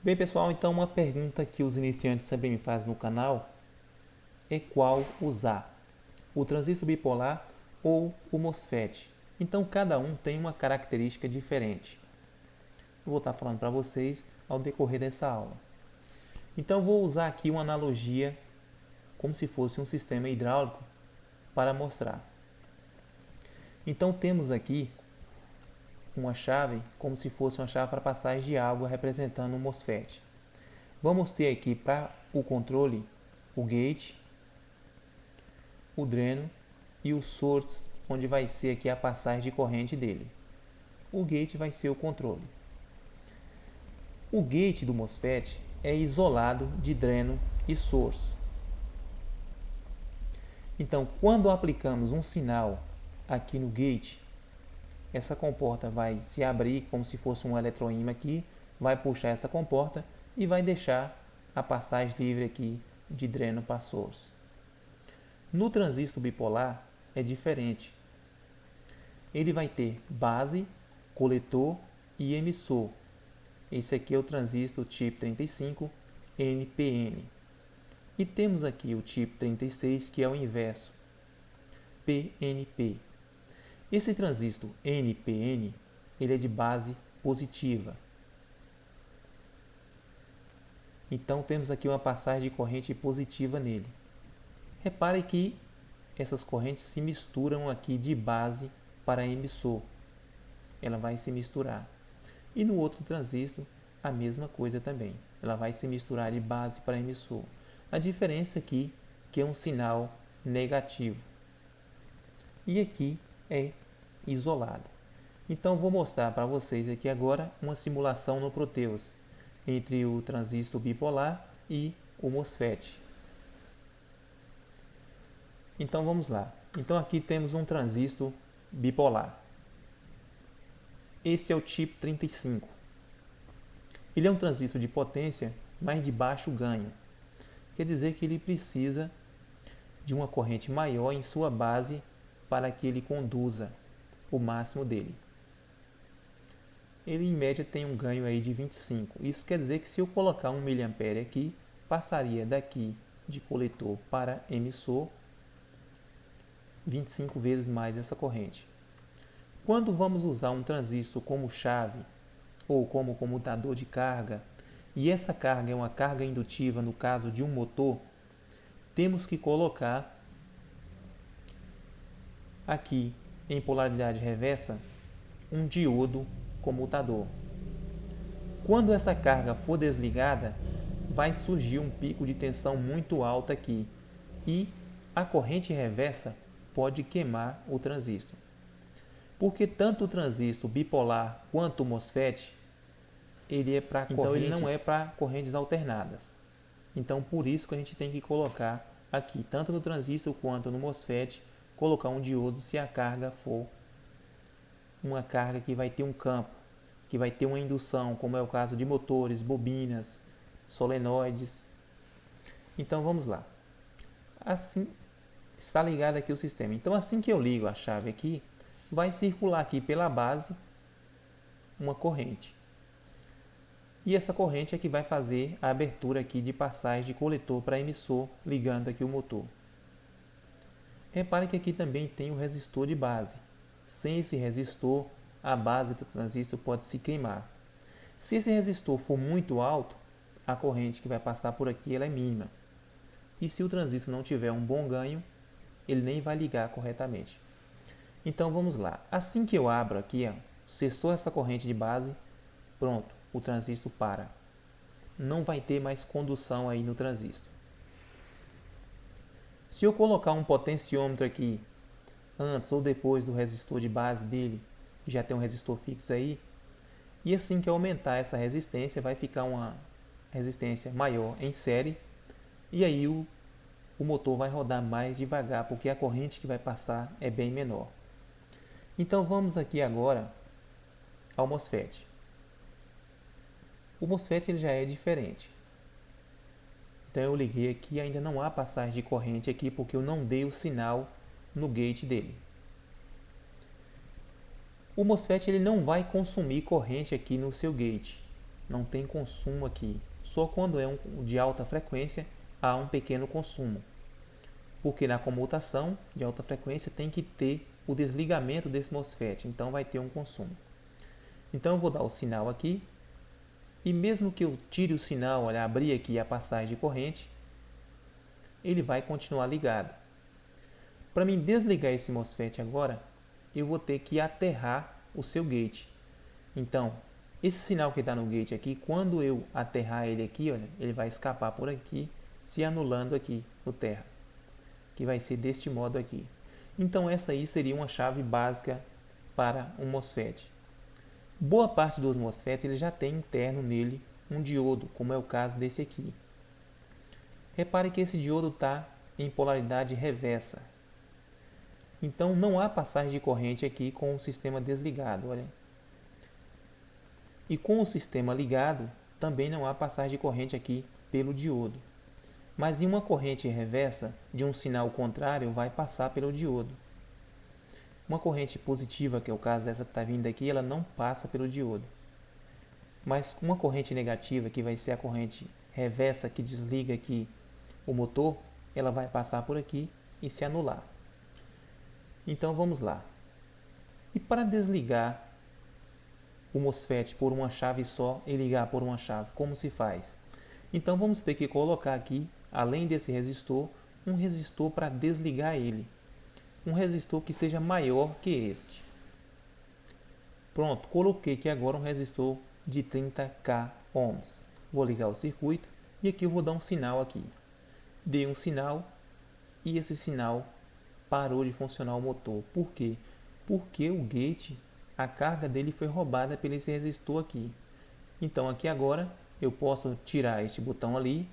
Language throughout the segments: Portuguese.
Bem, pessoal, então uma pergunta que os iniciantes sempre me fazem no canal é qual usar, o transistor bipolar ou o MOSFET. Então cada um tem uma característica diferente. Eu vou estar falando para vocês ao decorrer dessa aula. Então vou usar aqui uma analogia como se fosse um sistema hidráulico para mostrar. Então temos aqui uma chave como se fosse uma chave para passagem de água representando um MOSFET. Vamos ter aqui para o controle o gate, o dreno e o source, onde vai ser aqui a passagem de corrente dele. O gate vai ser o controle. O gate do MOSFET é isolado de dreno e source. Então, quando aplicamos um sinal aqui no gate, essa comporta vai se abrir como se fosse um eletroímã aqui, vai puxar essa comporta e vai deixar a passagem livre aqui de dreno para source. No transistor bipolar é diferente. Ele vai ter base, coletor e emissor. Esse aqui é o transistor tipo 35 NPN. E temos aqui o tipo 36, que é o inverso, PNP. Esse transistor NPN, ele é de base positiva. Então temos aqui uma passagem de corrente positiva nele. Repare que essas correntes se misturam aqui de base para emissor. Ela vai se misturar. E no outro transistor, a mesma coisa também. Ela vai se misturar de base para emissor. A diferença aqui que é um sinal negativo. E aqui é isolado. Então vou mostrar para vocês aqui agora uma simulação no Proteus entre o transistor bipolar e o MOSFET. Então vamos lá. Então aqui temos um transistor bipolar. Esse é o tipo 35. Ele é um transistor de potência, mas de baixo ganho. Quer dizer que ele precisa de uma corrente maior em sua base para que ele conduza o máximo dele. Ele em média tem um ganho aí de 25. Isso quer dizer que se eu colocar 1 mA aqui, passaria daqui de coletor para emissor 25 vezes mais essa corrente. Quando vamos usar um transistor como chave ou como comutador de carga, e essa carga é uma carga indutiva no caso de um motor, temos que colocar aqui em polaridade reversa um diodo comutador. Quando essa carga for desligada, vai surgir um pico de tensão muito alto aqui e a corrente reversa pode queimar o transistor. Porque tanto o transistor bipolar quanto o MOSFET, ele é para ele não é para correntes alternadas. Então por isso que a gente tem que colocar aqui, tanto no transistor quanto no MOSFET, colocar um diodo se a carga for uma carga que vai ter um campo, que vai ter uma indução, como é o caso de motores, bobinas, solenoides. Então vamos lá. Assim está ligado aqui o sistema. Então assim que eu ligo a chave aqui, vai circular aqui pela base uma corrente. E essa corrente é que vai fazer a abertura aqui de passagem de coletor para emissor, ligando aqui o motor. Repare que aqui também tem o resistor de base. Sem esse resistor, a base do transistor pode se queimar. Se esse resistor for muito alto, a corrente que vai passar por aqui ela é mínima. E se o transistor não tiver um bom ganho, ele nem vai ligar corretamente. Então vamos lá. Assim que eu abro aqui, ó, cessou essa corrente de base, pronto, o transistor para. Não vai ter mais condução aí no transistor. Se eu colocar um potenciômetro aqui, antes ou depois do resistor de base dele, já tem um resistor fixo aí, e assim que aumentar essa resistência, vai ficar uma resistência maior em série, e aí o motor vai rodar mais devagar, porque a corrente que vai passar é bem menor. Então vamos aqui agora ao MOSFET. O MOSFET ele já é diferente. Então eu liguei aqui e ainda não há passagem de corrente aqui, porque eu não dei o sinal no gate dele. O MOSFET ele não vai consumir corrente aqui no seu gate. não tem consumo aqui. Só quando é de alta frequência há um pequeno consumo. Porque na comutação de alta frequência tem que ter o desligamento desse MOSFET, então vai ter um consumo. Então eu vou dar o sinal aqui, e mesmo que eu tire o sinal, olha, abrir aqui a passagem de corrente, ele vai continuar ligado. Para mim desligar esse MOSFET agora, eu vou ter que aterrar o seu gate. Então, esse sinal que está no gate aqui, quando eu aterrar ele aqui, olha, ele vai escapar por aqui, se anulando aqui o terra, que vai ser deste modo aqui. Então essa aí seria uma chave básica para um MOSFET. Boa parte dos MOSFETs ele já tem interno nele um diodo, como é o caso desse aqui. Repare que esse diodo está em polaridade reversa. Então não há passagem de corrente aqui com o sistema desligado. Olha. E com o sistema ligado, também não há passagem de corrente aqui pelo diodo. Mas em uma corrente reversa de um sinal contrário vai passar pelo diodo. Uma corrente positiva, que é o caso dessa que está vindo aqui, ela não passa pelo diodo. Mas uma corrente negativa, que vai ser a corrente reversa que desliga aqui o motor, ela vai passar por aqui e se anular. Então vamos lá. E para desligar o MOSFET por uma chave só e ligar por uma chave, como se faz? Então vamos ter que colocar aqui, além desse resistor, um resistor para desligar ele. Um resistor que seja maior que este. Pronto, coloquei aqui agora um resistor de 30k ohms. Vou ligar o circuito e aqui eu vou dar um sinal aqui. Dei um sinal e esse sinal parou de funcionar o motor. Por quê? Porque o gate, a carga dele foi roubada por esse resistor aqui. Então aqui agora eu posso tirar este botão ali.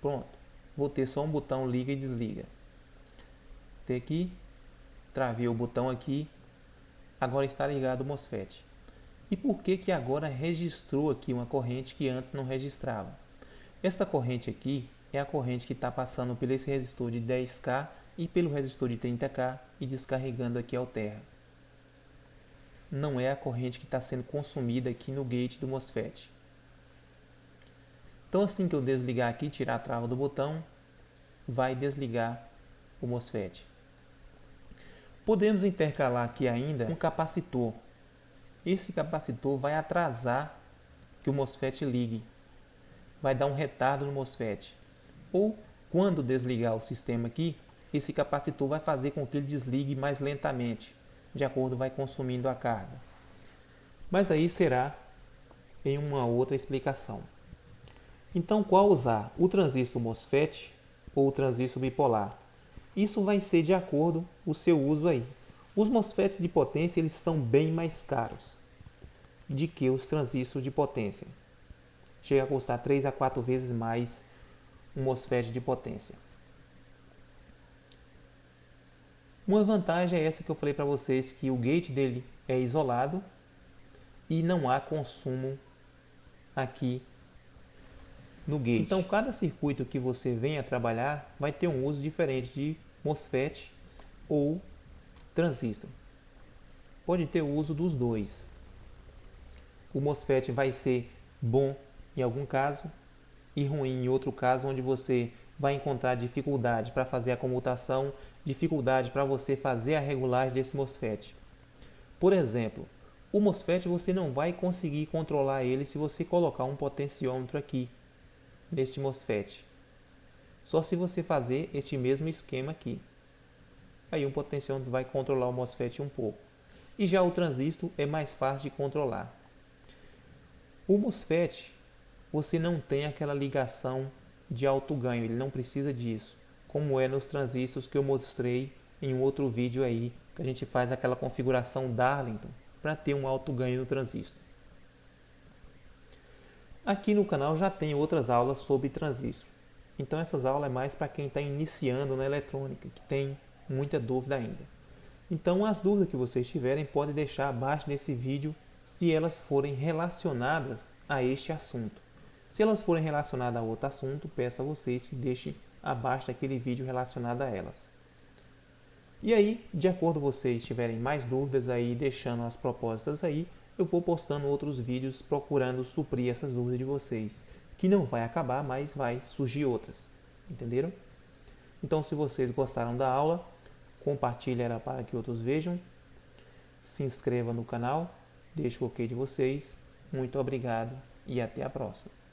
Pronto. Vou ter só um botão liga e desliga. Tem aqui, travei o botão aqui, agora está ligado o MOSFET. E por que que agora registrou aqui uma corrente que antes não registrava? Esta corrente aqui é a corrente que está passando por esse resistor de 10k e pelo resistor de 30k e descarregando aqui ao terra. Não é a corrente que está sendo consumida aqui no gate do MOSFET. Então assim que eu desligar aqui, tirar a trava do botão, vai desligar o MOSFET. Podemos intercalar aqui ainda um capacitor. Esse capacitor vai atrasar que o MOSFET ligue. Vai dar um retardo no MOSFET. Ou, quando desligar o sistema aqui, esse capacitor vai fazer com que ele desligue mais lentamente, de acordo vai consumindo a carga. Mas aí será em uma outra explicação. Então, qual usar? O transistor MOSFET ou o transistor bipolar? Isso vai ser de acordo com o seu uso aí. Os MOSFETs de potência eles são bem mais caros do que os transistores de potência. Chega a custar 3 a 4 vezes mais um MOSFET de potência. Uma vantagem é essa que eu falei para vocês, que o gate dele é isolado e não há consumo aqui no gate. Então cada circuito que você venha trabalhar vai ter um uso diferente de MOSFET ou transistor. Pode ter o uso dos dois. O MOSFET vai ser bom em algum caso e ruim em outro caso, onde você vai encontrar dificuldade para fazer a comutação, dificuldade para você fazer a regulagem desse MOSFET. Por exemplo, o MOSFET você não vai conseguir controlar ele se você colocar um potenciômetro aqui neste MOSFET. Só se você fazer este mesmo esquema aqui. Aí um potenciômetro vai controlar o MOSFET um pouco. E já o transistor é mais fácil de controlar. O MOSFET, você não tem aquela ligação de alto ganho, ele não precisa disso, como é nos transistores que eu mostrei em um outro vídeo aí, que a gente faz aquela configuração Darlington para ter um alto ganho no transistor. Aqui no canal já tem outras aulas sobre transistor, então essas aulas é mais para quem está iniciando na eletrônica, que tem muita dúvida ainda. Então as dúvidas que vocês tiverem podem deixar abaixo desse vídeo se elas forem relacionadas a este assunto. Se elas forem relacionadas a outro assunto, peço a vocês que deixem abaixo daquele vídeo relacionado a elas. E aí, de acordo com vocês tiverem mais dúvidas aí, deixando as propostas aí, eu vou postando outros vídeos procurando suprir essas dúvidas de vocês, que não vai acabar, mas vai surgir outras, entenderam? Então, se vocês gostaram da aula, compartilhe ela para que outros vejam, se inscreva no canal, deixe o ok de vocês, muito obrigado e até a próxima.